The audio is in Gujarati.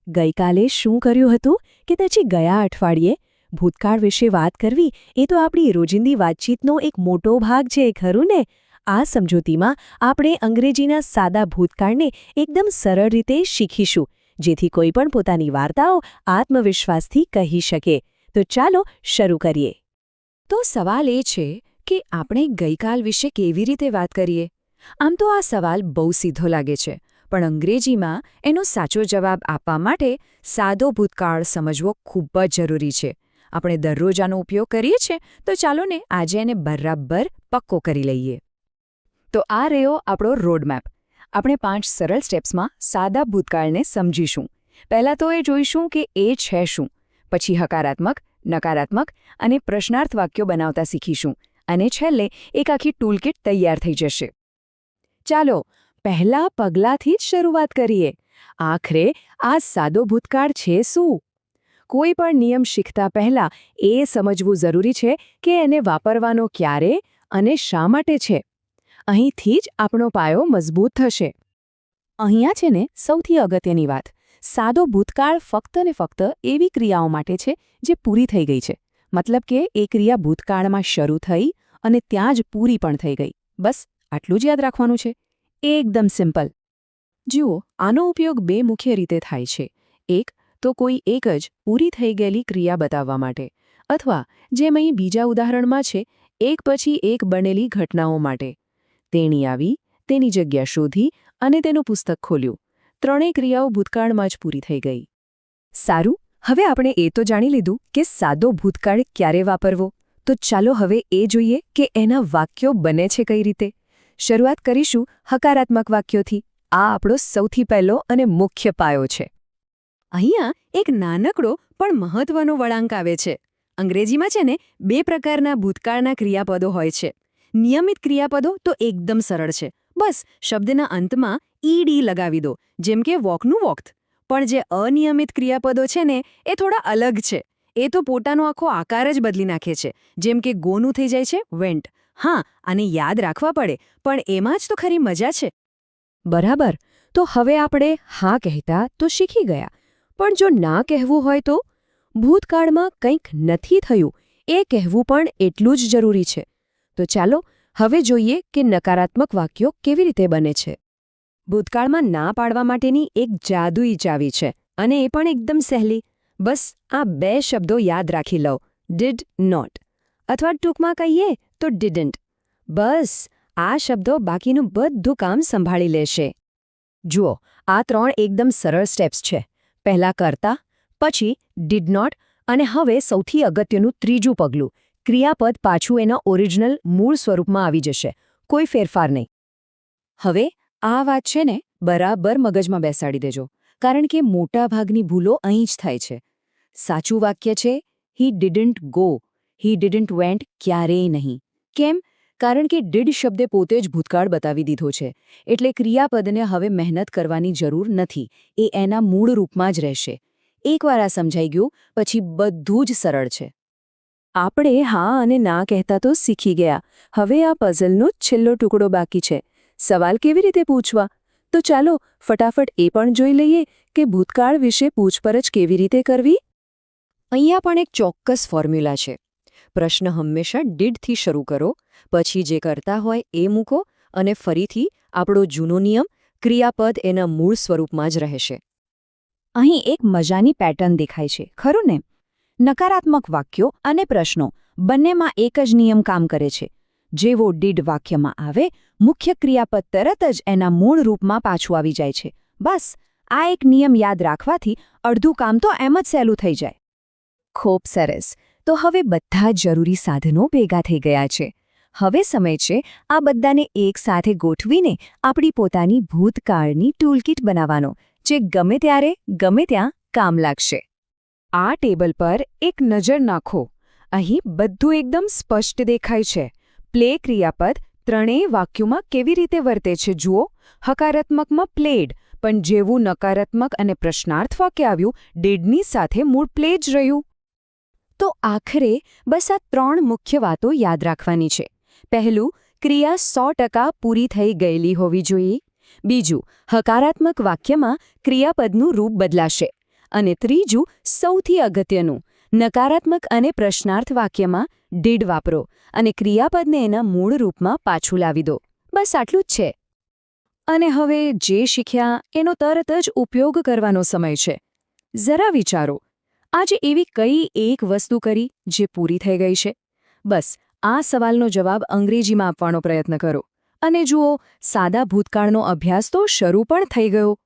ગઈકાલે શું કર્યું હતું કે પછી ગયા અઠવાડિયે ભૂતકાળ વિશે વાત કરવી એ તો આપણી રોજિંદી વાતચીતનો એક મોટો ભાગ છે, ખરું ને? આ સમજૂતીમાં આપણે અંગ્રેજીના સાદા ભૂતકાળને એકદમ સરળ રીતે શીખીશું, જેથી કોઈ પણ પોતાની વાર્તાઓ આત્મવિશ્વાસથી કહી શકે. તો ચાલો શરૂ કરીએ. તો સવાલ એ છે કે આપણે ગઈકાલ વિશે કેવી રીતે વાત કરીએ? આમ તો આ સવાલ બહુ સીધો લાગે છે, પણ અંગ્રેજીમાં એનો સાચો જવાબ આપવા માટે સાદો ભૂતકાળ સમજવો ખૂબ જ જરૂરી છે. આપણે દરરોજ આનો ઉપયોગ કરીએ છીએ, તો ચાલો ને આજે એને બરાબર પક્કો કરી લઈએ. તો આ રહ્યો આપણો રોડમેપ. આપણે 5 સરળ સ્ટેપ્સમાં સાદા ભૂતકાળને સમજીશું. પહેલાં તો એ જોઈશું કે એ છે શું. પછી હકારાત્મક, નકારાત્મક અને પ્રશ્નાર્થ વાક્યો બનાવતા શીખીશું. અને છેલ્લે એક આખી ટૂલકિટ તૈયાર થઈ જશે. ચાલો પહેલા પગલાંથી જ શરૂઆત કરીએ. આખરે આ સાદો ભૂતકાળ છે શું? કોઈ પણ નિયમ શીખતા પહેલાં એ સમજવું જરૂરી છે કે એને વાપરવાનો ક્યારે અને શા માટે છે. અહીંથી જ આપણો પાયો મજબૂત થશે. અહીંયા છે ને સૌથી અગત્યની વાત. સાદો ભૂતકાળ ફક્ત ને ફક્ત એવી ક્રિયાઓ માટે છે જે પૂરી થઈ ગઈ છે. મતલબ કે એ ક્રિયા ભૂતકાળમાં શરૂ થઈ અને ત્યાં જ પૂરી પણ થઈ ગઈ. બસ આટલું જ યાદ રાખવાનું છે. એકદમ સિમ્પલ. જુઓ, આનો ઉપયોગ 2 મુખ્ય રીતે થાય છે. એક તો કોઈ એક જ પૂરી થઈ ગયેલી ક્રિયા બતાવવા માટે, અથવા જેમ અહીં બીજા ઉદાહરણમાં છે, એક પછી એક બનેલી ઘટનાઓ માટે. તેણી આવી, તેની જગ્યા શોધી અને તેનું પુસ્તક ખોલ્યું. 3 ક્રિયાઓ ભૂતકાળમાં જ પૂરી થઈ ગઈ. સારું, હવે આપણે એ તો જાણી લીધું કે સાદો ભૂતકાળ ક્યારે વાપરવો. તો ચાલો હવે એ જોઈએ કે એના વાક્યો બને છે કઈ રીતે. શરૂઆત કરીશું હકારાત્મક વાક્યોથી. આ આપણો સૌથી પહેલો અને મુખ્ય પાયો છે. અહીંયા એક નાનકડો પણ મહત્વનો વળાંક આવે છે. અંગ્રેજીમાં છે ને 2 પ્રકારના ભૂતકાળના ક્રિયાપદો હોય છે. નિયમિત ક્રિયાપદો તો એકદમ સરળ છે. બસ શબ્દના અંતમાં ઈડી લગાવી દો, જેમ કે વોકનું વોક્થ. પણ જે અનિયમિત ક્રિયાપદો છે ને એ થોડા અલગ છે. એ તો પોતાનો આખો આકાર જ બદલી નાખે છે. જેમ કે ગોનું થઈ જાય છે વેન્ટ. હા, આને યાદ રાખવા પડે, પણ એમાં જ તો ખરી મજા છે. બરાબર. તો હવે આપણે હા કહેતા તો શીખી ગયા. પણ જો ના કહેવું હોય તો? ભૂતકાળમાં કંઈક નથી થયું એ કહેવું પણ એટલું જ જરૂરી છે. તો ચાલો હવે જોઈએ કે નકારાત્મક વાક્યો કેવી રીતે બને છે. ભૂતકાળમાં ના પાડવા માટેની એક જાદુઈ ચાવી છે, અને એ પણ એકદમ સહેલી. બસ આ 2 શબ્દો યાદ રાખી લો, ડીડ નોટ, અથવા ટૂંકમાં કહીએ તો ડીડન્ટ. બસ આ શબ્દો બાકીનું બધું કામ સંભાળી લેશે. જુઓ, આ 3 એકદમ સરળ સ્ટેપ્સ છે. પહેલા કરતા, પછી ડીડ નોટ, અને હવે સૌથી અગત્યનું ત્રીજું પગલું. ક્રિયાપદ પાછું એના ઓરિજિનલ મૂળ સ્વરૂપમાં આવી જશે. કોઈ ફેરફાર નહીં. હવે આ વાત છે ને બરાબર મગજમાં બેસાડી દેજો, કારણ કે મોટા ભાગની ભૂલો અહીં જ થાય છે. સાચું વાક્ય છે હી didn't go, he didn't vent ક્યારેય નહીં. કેમ? કારણ કે ડીડ શબ્દે પોતે જ ભૂતકાળ બતાવી દીધો છે. એટલે ક્રિયાપદને હવે મહેનત કરવાની જરૂર નથી. એ એના મૂળ રૂપમાં જ રહેશે. એકવાર આ સમજાઈ ગયું પછી બધું જ સરળ છે. આપણે હા અને ના કહેતા તો શીખી ગયા. હવે આ પઝલનો છેલ્લો ટુકડો બાકી છે. સવાલ કેવી રીતે પૂછવા? તો ચાલો ફટાફટ એ પણ જોઈ લઈએ કે ભૂતકાળ વિશે પૂછપરછ કેવી રીતે કરવી. અહીંયા પણ એક ચોક્કસ ફોર્મ્યુલા છે. પ્રશ્ન હંમેશા ડીડથી શરૂ કરો, પછી જે કરતા હોય એ મૂકો, અને ફરીથી આપણો જૂનો નિયમ, ક્રિયાપદ એના મૂળ સ્વરૂપમાં જ રહેશે. અહીં એક મજાની પેટર્ન દેખાય છે, ખરું ને? નકારાત્મક વાક્યો અને પ્રશ્નો બંનેમાં એક જ નિયમ કામ કરે છે. જેવો ડીડ વાક્યમાં આવે, મુખ્ય ક્રિયાપદ તરત જ એના મૂળ રૂપમાં પાછું આવી જાય છે. બસ આ એક નિયમ યાદ રાખવાથી અડધું કામ તો એમ જ સહેલું થઈ જાય. ખૂબ સરસ. તો હવે બધા જરૂરી સાધનો ભેગા થઈ ગયા છે. હવે સમય છે આ બધાને એક સાથે ગોઠવીને આપણી પોતાની ભૂતકાળની ટૂલકિટ બનાવવાનો, જે ગમે ત્યારે ગમે ત્યાં કામ લાગશે. આ ટેબલ પર એક નજર નાખો. અહીં બધું એકદમ સ્પષ્ટ દેખાય છે. પ્લે ક્રિયાપદ 3 વાક્યોમાં કેવી રીતે વર્તે છે જુઓ. હકારાત્મકમાં પ્લેડ, પણ જેવું નકારાત્મક અને પ્રશ્નાર્થ વાક્ય આવ્યું, ડીડની સાથે મૂળ પ્લે જ રહ્યું. તો આખરે બસ આ 3 મુખ્ય વાતો યાદ રાખવાની છે. પહેલું, ક્રિયા 100% પૂરી થઈ ગયેલી હોવી જોઈએ. બીજું, હકારાત્મક વાક્યમાં ક્રિયાપદનું રૂપ બદલાશે. અને ત્રીજું સૌથી અગત્યનું, નકારાત્મક અને પ્રશ્નાર્થ વાક્યમાં ડીડ વાપરો અને ક્રિયાપદને એના મૂળ રૂપમાં પાછું લાવી દો. બસ આટલું જ છે. અને હવે જે શીખ્યા એનો તરત જ ઉપયોગ કરવાનો સમય છે. જરા વિચારો, આજે એવી કઈ એક વસ્તુ કરી જે પૂરી થઈ ગઈ છે? બસ આ સવાલનો જવાબ અંગ્રેજીમાં આપવાનો પ્રયત્ન કરો અને જુઓ, સાદા ભૂતકાળનો અભ્યાસ તો શરૂ પણ થઈ ગયો.